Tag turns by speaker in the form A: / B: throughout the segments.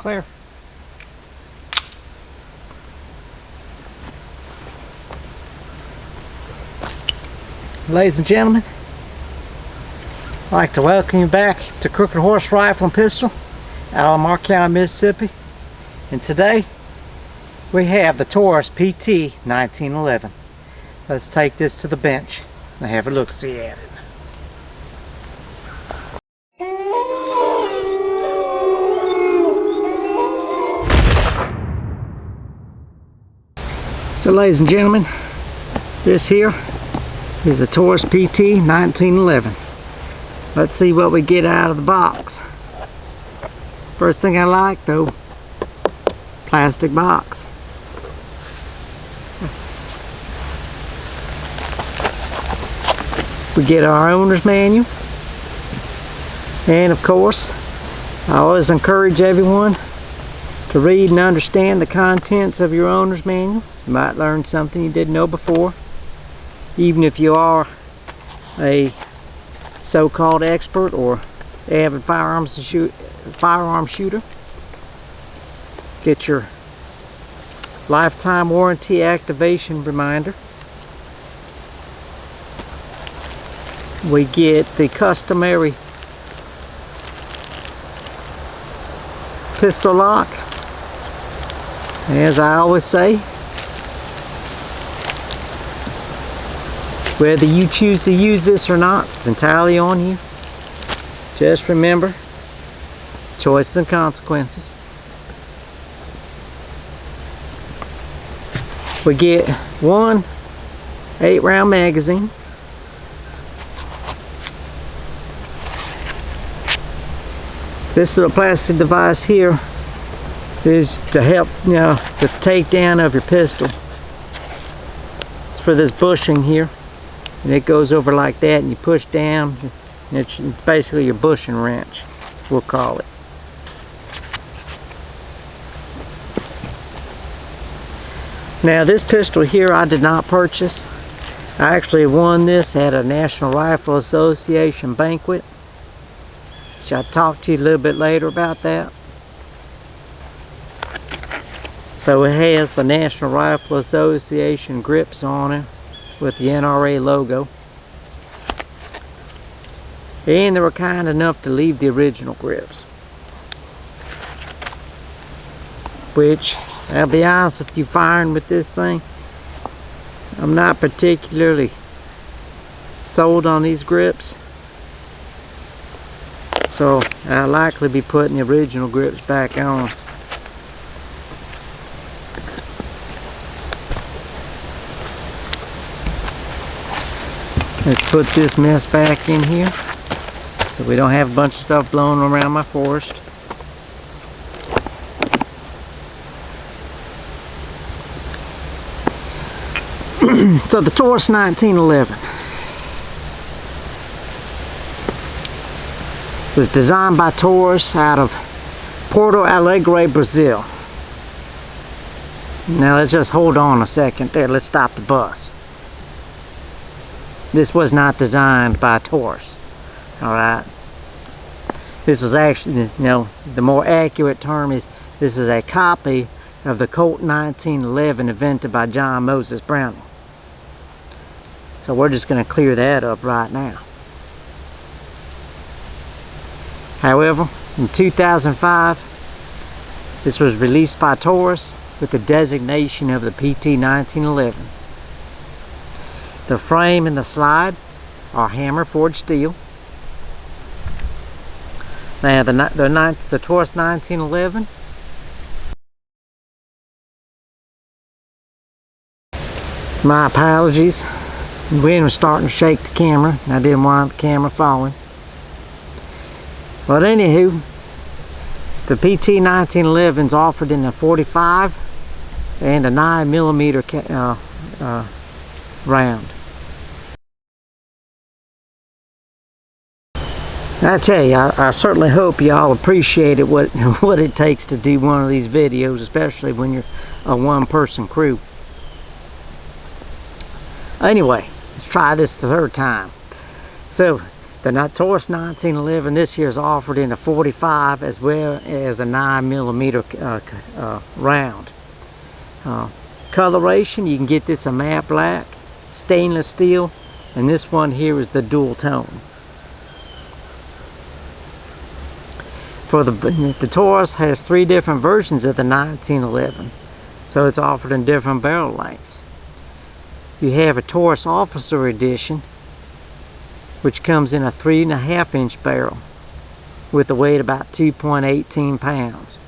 A: clear. Ladies and gentlemen, I'd like to welcome you back to Crooked Horse Rifle and Pistol out of Lamar County, Mississippi. And today we have the Taurus PT1911. Let's take this to the bench and have a look-see at it. So ladies and gentlemen, this here is the Taurus PT1911. Let's see what we get out of the box. First thing I like though, plastic box. We get our owner's manual, and of course I always encourage everyone to read and understand the contents of your owner's manual. You might learn something you didn't know before, even if you are a so-called expert or avid firearm shooter. Get your lifetime warranty activation reminder. We get the customary pistol lock. As I always say, whether you choose to use this or not, it's entirely on you. Just remember, choices and consequences. We get one 8-round magazine. This little plastic device here is to help, the takedown of your pistol. It's for this bushing here, and it goes over like that, and you push down. It's basically your bushing wrench, we'll call it. Now this pistol here I did not purchase. I actually won this at a National Rifle Association banquet, which I'll talk to you a little bit later about that. So it has the National Rifle Association grips on it with the NRA logo. And they were kind enough to leave the original grips. Which, I'll be honest with you, firing with this thing, I'm not particularly sold on these grips. So I'll likely be putting the original grips back on. Let's put this mess back in here so we don't have a bunch of stuff blowing around my forest. So the Taurus 1911 was designed by Taurus out of Porto Alegre, Brazil. Now let's just hold on a second there. Let's stop the bus. This was not designed by Taurus. Alright. This was actually, the more accurate term is, this is a copy of the Colt 1911 invented by John Moses Browning. So we're just going to clear that up right now. However, in 2005, this was released by Taurus with the designation of the PT1911. The frame and the slide are hammer forged steel. Now the Taurus 1911 my apologies. The wind was starting to shake the camera, and I didn't want the camera falling. But anywho, the PT1911 is offered in a 45 and a 9mm round. I tell you, I certainly hope y'all appreciate it, what it takes to do one of these videos, especially when you're a one-person crew. Anyway, let's try this the third time. So The Taurus 1911 this year is offered in a 45 as well as a 9mm round. Coloration, you can get this a matte black, stainless steel, and this one here is the dual tone. For the Taurus has 3 different versions of the 1911, so it's offered in different barrel lengths. You have a Taurus Officer Edition, which comes in a 3.5-inch barrel with a weight about 2.18 pounds.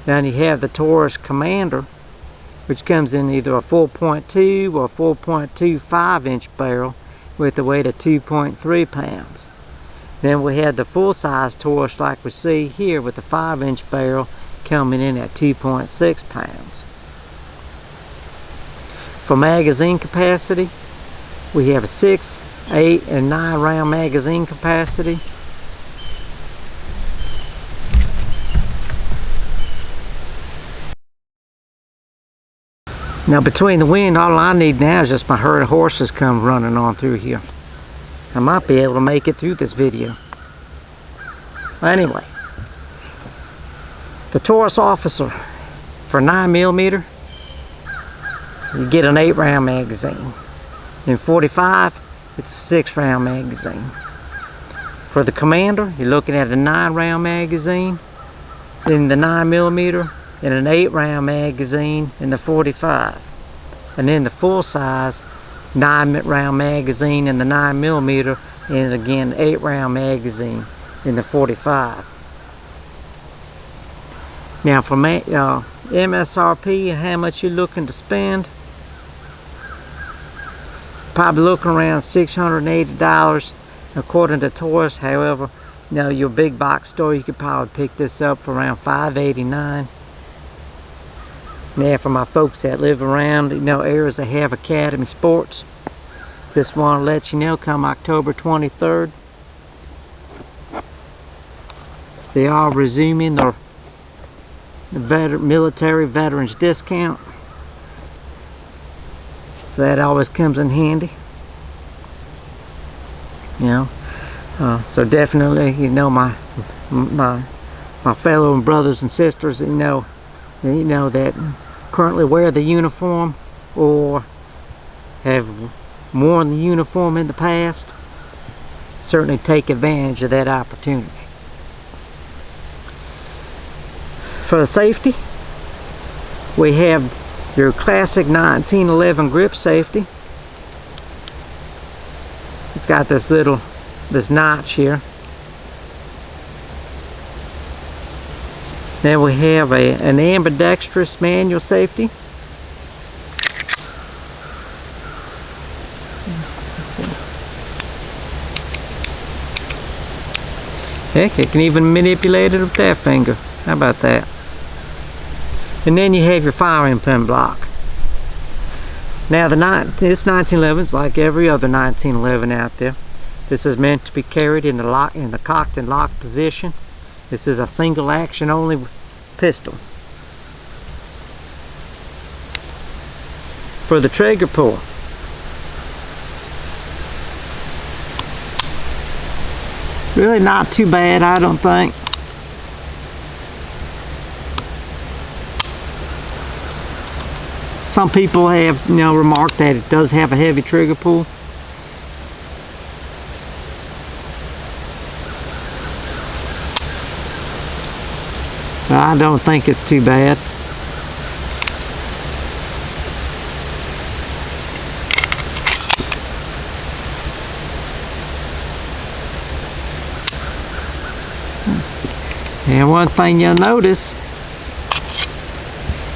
A: Then you have the Taurus Commander, which comes in either a 4.2 or 4.25-inch barrel with a weight of 2.3 pounds. Then we have the full-size Taurus like we see here with the 5-inch barrel coming in at 2.6 pounds. For magazine capacity, we have a 6, 8, and 9 round magazine capacity. Now between the wind, all I need now is just my herd of horses come running on through here. I might be able to make it through this video. Anyway, the Taurus Officer for 9mm, you get an 8 round magazine. In 45, it's a 6 round magazine. For the Commander, you're looking at a 9 round magazine in the 9mm and an 8 round magazine in the 45. And then the full size 9 round magazine in the 9mm and again 8 round magazine in the 45. Now for MSRP and how much you're looking to spend, probably looking around $680 according to Taurus. However, you know, your big box store, you could probably pick this up for around $589. Now for my folks that live around, you know, areas that have Academy Sports, just want to let you know, come October 23rd, they are resuming their military veterans discount. So that always comes in handy, you know. So definitely, you know, my fellow brothers and sisters, you know that currently wear the uniform or have worn the uniform in the past, certainly take advantage of that opportunity. For the safety, we have your classic 1911 grip safety. It's got this notch here. Then we have an ambidextrous manual safety. Heck, it can even manipulate it with that finger. How about that? And then you have your firing pin block. Now this 1911 is like every other 1911 out there. This is meant to be carried in the cocked and locked position. This is a single action only pistol. For the trigger pull, really not too bad, I don't think. Some people have, you know, remarked that it does have a heavy trigger pull. I don't think it's too bad. And one thing you'll notice,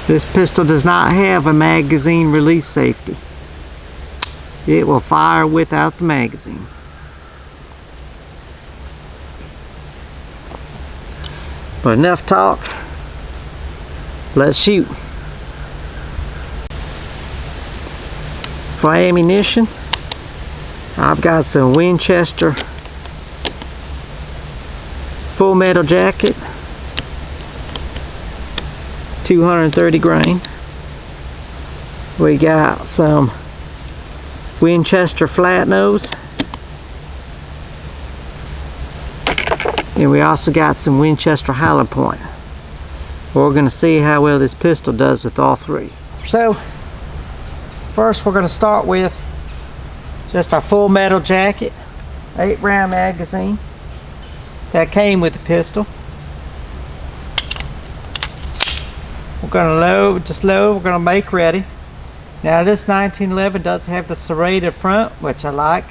A: this pistol does not have a magazine release safety. It will fire without the magazine. But enough talk, let's shoot. For ammunition, I've got some Winchester full metal jacket, 230 grain. We got some Winchester flat nose, And we also got some Winchester Highland Point. We're going to see how well this pistol does with all three. So first we're going to start with just our full metal jacket, 8-round magazine that came with the pistol. We're going to load, we're going to make ready. Now this 1911 does have the serrated front, which I like.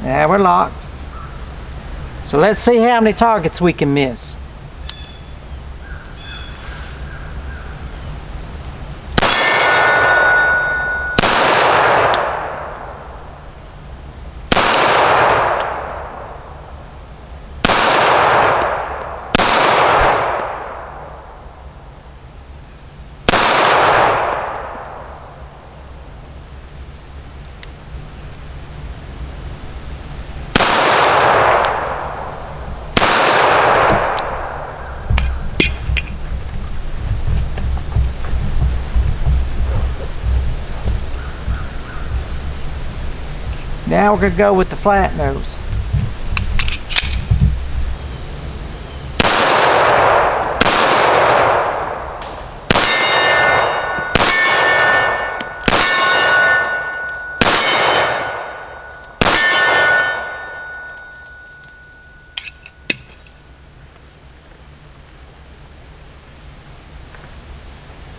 A: Now we're locked. So let's see how many targets we can miss. Now we're going to go with the flat nose.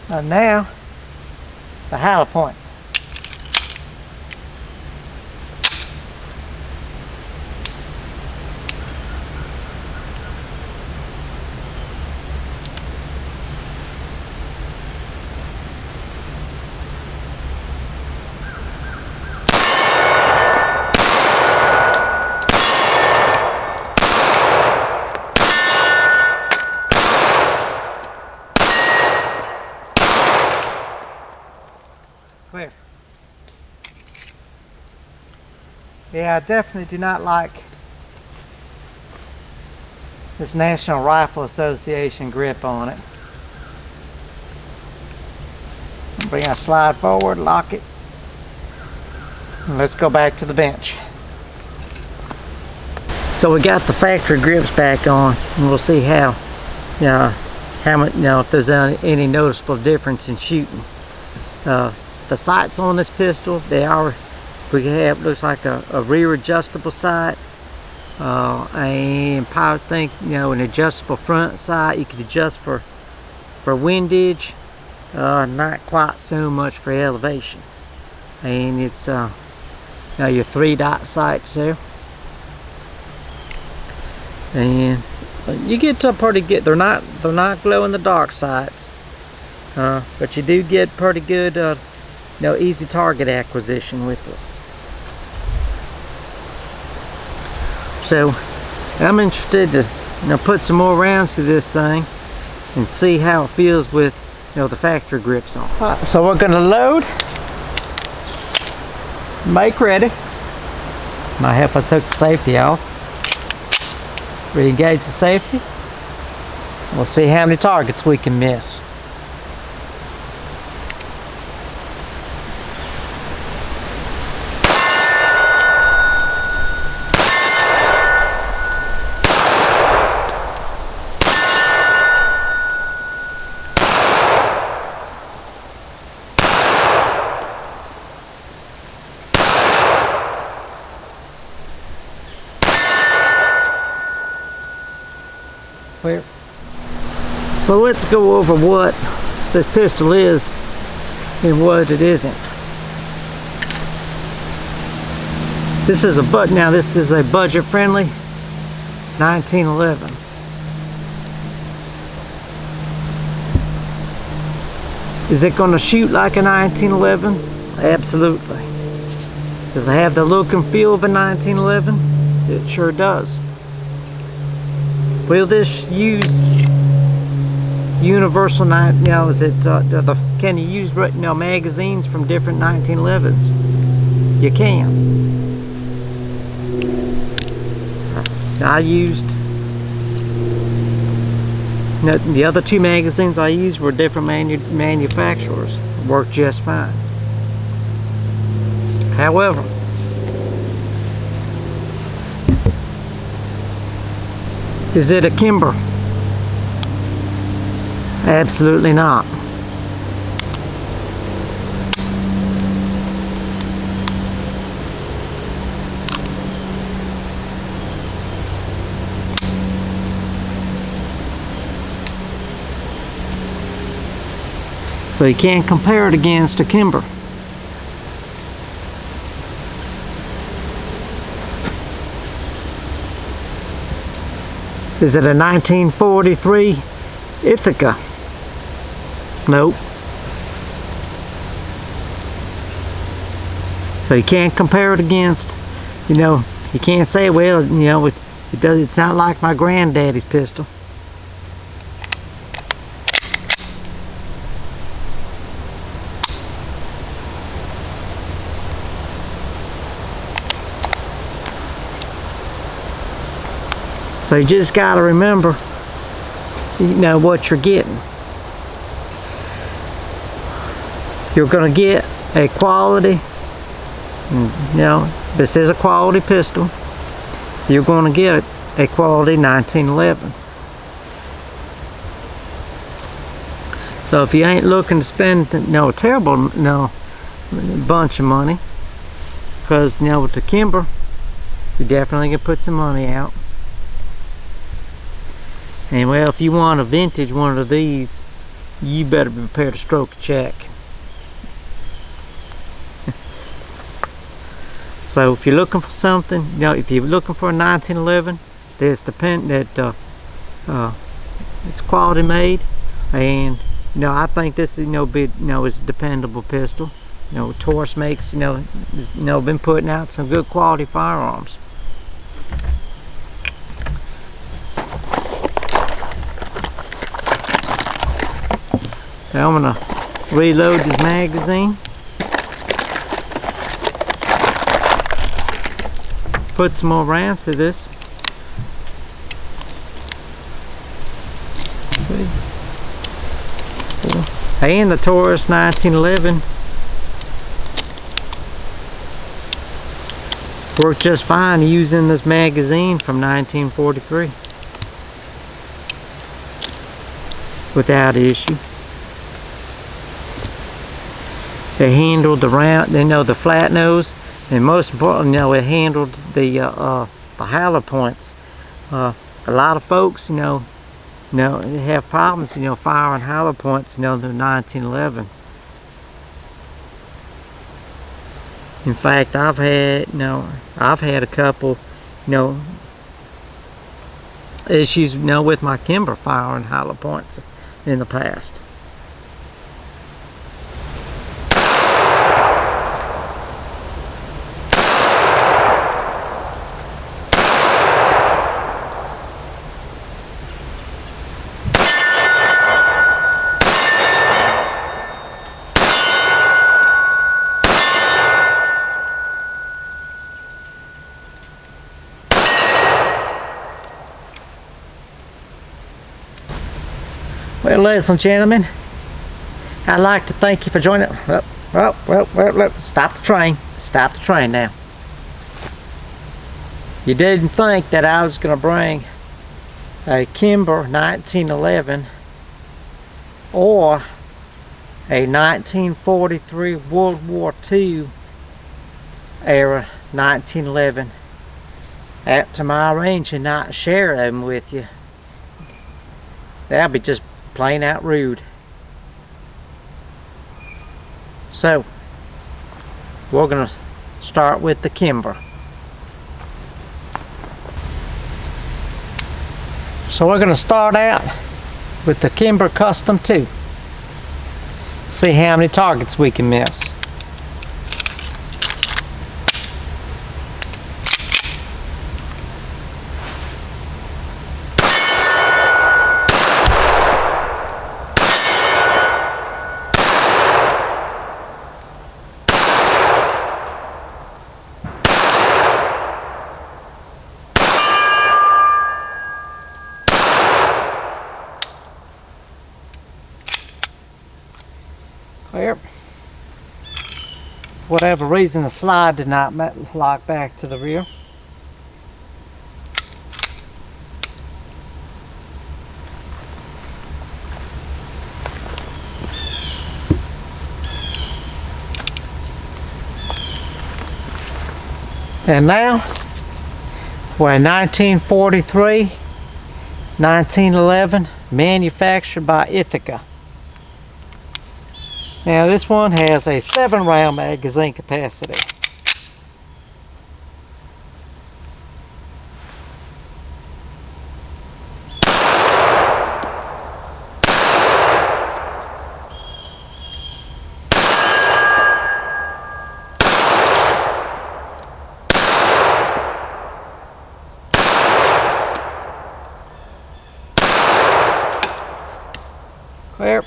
A: And now the hollow points. Clear. Yeah, I definitely do not like this National Rifle Association grip on it. Bring our slide forward, lock it, and let's go back to the bench. So we got the factory grips back on, and we'll see how much, if there's any noticeable difference in shooting. The sights on this pistol, we have, looks like a rear adjustable sight, and power think, an adjustable front sight. You can adjust for windage, not quite so much for elevation. And it's your 3-dot sights there, and you get to pretty good. They're not glow in the dark sights, but you do get pretty good easy target acquisition with it. So I'm interested to put some more rounds through this thing and see how it feels with the factory grips on. Alright, so we're going to load, make ready. Might help if I took the safety off. Re-engage the safety. We'll see how many targets we can miss. Clear. So let's go over what this pistol is and what it isn't. This is a budget-friendly 1911. Is it going to shoot like a 1911? Absolutely. Does it have the look and feel of a 1911? It sure does. Will this use universal can you use magazines from different 1911s? You can. I used the other two magazines I used were different manufacturers. Worked just fine. However, Is it a Kimber? Absolutely not. So you can't compare it against a Kimber. Is it a 1943 Ithaca? Nope. So you can't compare it against, you know, you can't say, well, you know, it's not like my granddaddy's pistol. So you just got to remember, you know, what you're getting. You're going to get a quality, you know, this is a quality pistol, so you're going to get a quality 1911. So if you ain't looking to spend, you know, a terrible, you know, bunch of money, because, you know, with the Kimber, you definitely can put some money out. And well, if you want a vintage one of these, you better be prepared to stroke a check. So if you're looking for something, you know, if you're looking for a 1911 it's quality made, and you know, I think this is, is a dependable pistol. You know, Taurus makes, been putting out some good quality firearms. So I'm gonna reload this magazine. Put some more rounds to this. And the Taurus 1911 worked just fine using this magazine from 1943 without issue. They handled the round, the flat nose, and most importantly, it handled the hollow points. A lot of folks, they have problems, firing hollow points, the 1911. In fact, I've had a couple, issues, with my Kimber firing hollow points in the past. Well, ladies and gentlemen, I'd like to thank you for joining. Well, stop the train. Stop the train now. You didn't think that I was going to bring a Kimber 1911 or a 1943 World War II era 1911 out to my range and not share them with you. That'd be just plain out rude. So we're gonna start with the Kimber. So we're gonna start out with the Kimber Custom 2. See how many targets we can miss. Well, for whatever reason, the slide did not lock back to the rear. And now we're in 1943, 1911, manufactured by Ithaca. Now this one has a 7-round magazine capacity. Well,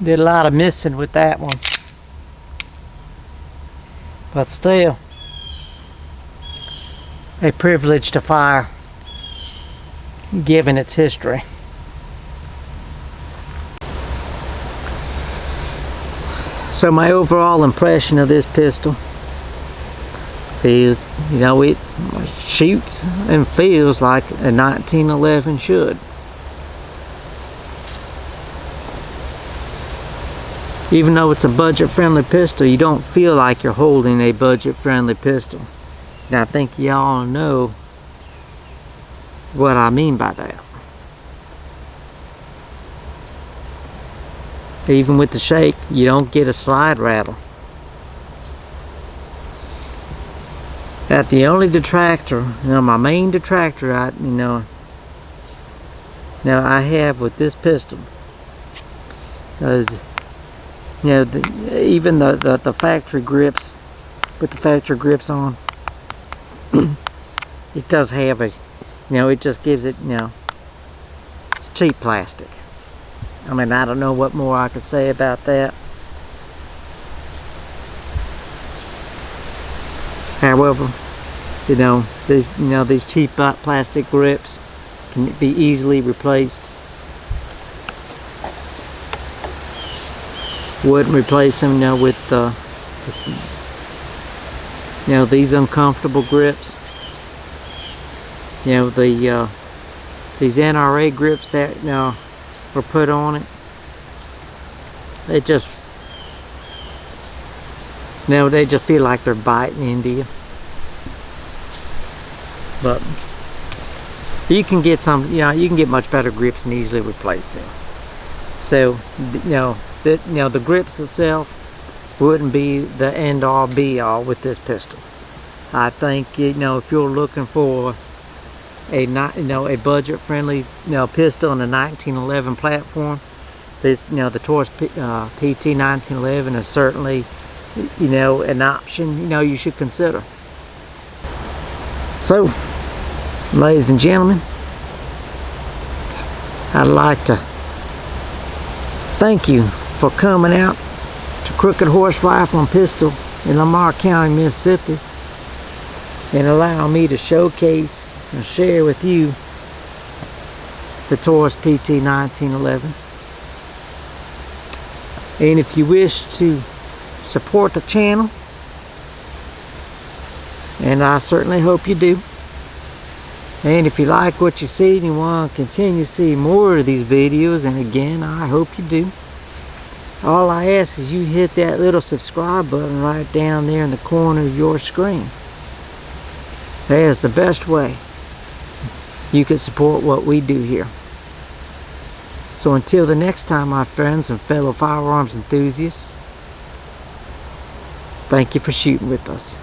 A: did a lot of missing with that one, but still a privilege to fire given its history. So my overall impression of this pistol is, you know, it shoots and feels like a 1911 should. Even though it's a budget-friendly pistol, you don't feel like you're holding a budget-friendly pistol. And I think y'all know what I mean by that. Even with the shake, you don't get a slide rattle. That the only detractor, you know, my main detractor I have with this pistol is, you know, even the factory grips, with the factory grips on, it does have a, you know, it just gives it, you know, it's cheap plastic. I mean, I don't know what more I could say about that. However, these cheap plastic grips can be easily replaced. Wouldn't replace them, with these uncomfortable grips. These NRA grips that were put on it. They just feel like they're biting into you. But you can get you can get much better grips and easily replace them. So the grips itself wouldn't be the end all be all with this pistol. I think if you're looking for a budget friendly pistol in a 1911 platform, this the Taurus PT1911 is certainly an option you should consider. So, ladies and gentlemen, I'd like to thank you for coming out to Crooked Horse Rifle and Pistol in Lamar County, Mississippi, and allowing me to showcase and share with you the Taurus PT1911. And if you wish to support the channel, and I certainly hope you do, and if you like what you see and you want to continue to see more of these videos, and again I hope you do, all I ask is you hit that little subscribe button right down there in the corner of your screen. That is the best way you can support what we do here. So until the next time, my friends and fellow firearms enthusiasts, thank you for shooting with us.